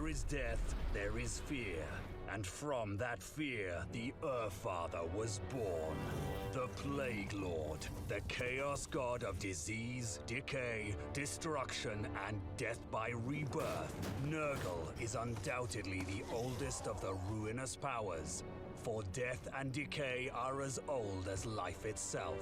there is death, there is fear. And from that fear, the Father was born. The Plague Lord, the Chaos God of disease, decay, destruction, and death by rebirth, Nurgle is undoubtedly the oldest of the ruinous powers, for death and decay are as old as life itself.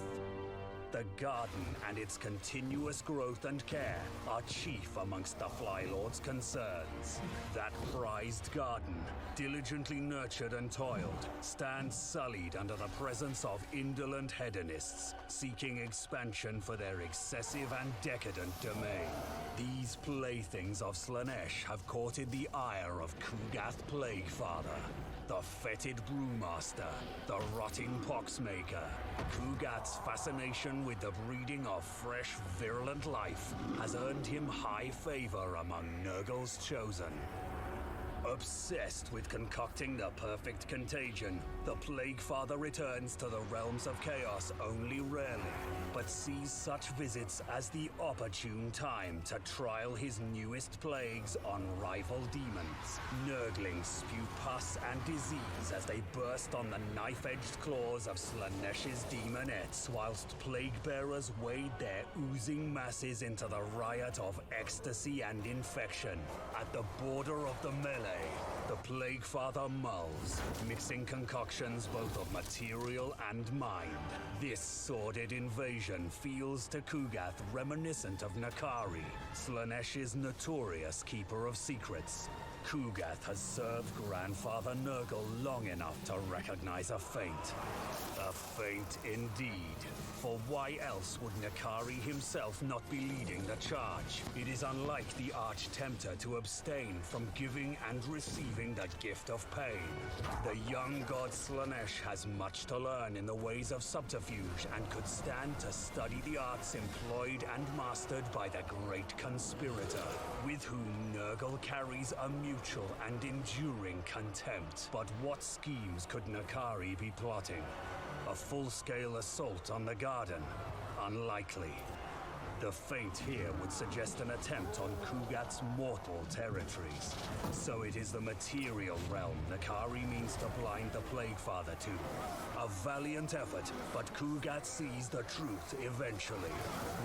The garden and its continuous growth and care are chief amongst the Fly Lord's concerns. That prized garden, diligently nurtured and toiled, stands sullied under the presence of indolent hedonists, seeking expansion for their excessive and decadent domain. These playthings of Slaanesh have courted the ire of Kugath Plaguefather, the fetid brewmaster, the rotting poxmaker. Kugath's fascination with the breeding of fresh, virulent life has earned him high favor among Nurgle's chosen. Obsessed with concocting the perfect contagion, the Plaguefather returns to the realms of chaos only rarely, but sees such visits as the opportune time to trial his newest plagues on rival demons. Nurglings spew pus and disease as they burst on the knife-edged claws of Slaanesh's demonettes, whilst plague-bearers wade their oozing masses into the riot of ecstasy and infection. At the border of the melee, the Plaguefather mulls, mixing concoctions both of material and mind. This sordid invasion feels to Kugath reminiscent of Nakari, Slaanesh's notorious keeper of secrets. Kugath has served Grandfather Nurgle long enough to recognize a feint. A feint indeed. For why else would Nakari himself not be leading the charge? It is unlike the Arch-Tempter to abstain from giving and receiving the gift of pain. The young god Slaanesh has much to learn in the ways of subterfuge and could stand to study the arts employed and mastered by the great conspirator, with whom Nurgle carries a mutual and enduring contempt. But what schemes could Nakari be plotting? A full-scale assault on the garden? Unlikely. The feint here would suggest an attempt on Kugath's mortal territories. So it is the material realm Nakari means to blind the Plaguefather to. A valiant effort, but Kugath sees the truth eventually.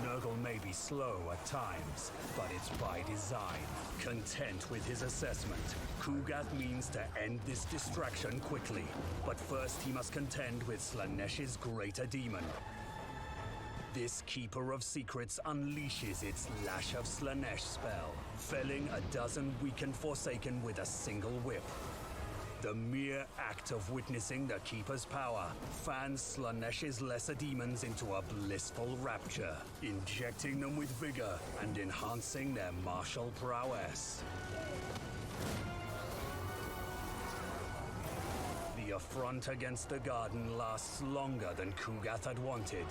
Nurgle may be slow at times, but it's by design. Content with his assessment, Kugath means to end this distraction quickly. But first he must contend with Slaanesh's greater demon. This Keeper of Secrets unleashes its Lash of Slaanesh spell, felling a dozen weakened Forsaken with a single whip. The mere act of witnessing the Keeper's power fans Slaanesh's lesser demons into a blissful rapture, injecting them with vigor and enhancing their martial prowess. The affront against the garden lasts longer than Kugath had wanted.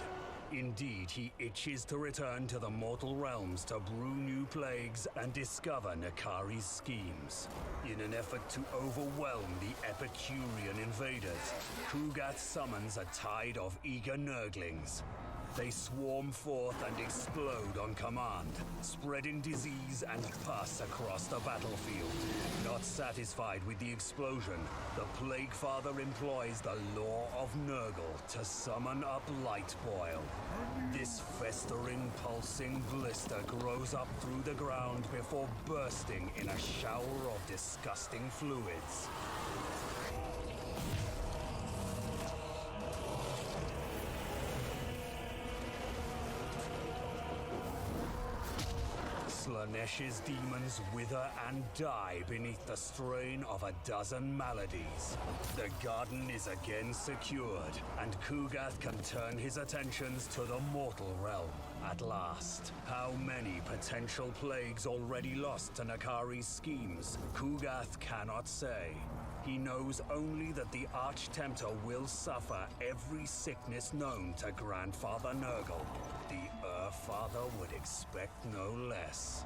Indeed, he itches to return to the mortal realms to brew new plagues and discover Nakari's schemes. In an effort to overwhelm the Epicurean invaders, Kugath summons a tide of eager Nurglings. They swarm forth and explode on command, spreading disease and pus across the battlefield. Not satisfied with the explosion, the Plaguefather employs the law of Nurgle to summon up Lightboil. This festering, pulsing blister grows up through the ground before bursting in a shower of disgusting fluids. Slaanesh's demons wither and die beneath the strain of a dozen maladies. The garden is again secured, and Kugath can turn his attentions to the mortal realm at last. How many potential plagues already lost to Nakari's schemes, Kugath cannot say. He knows only that the Arch-Tempter will suffer every sickness known to Grandfather Nurgle. The Father would expect no less.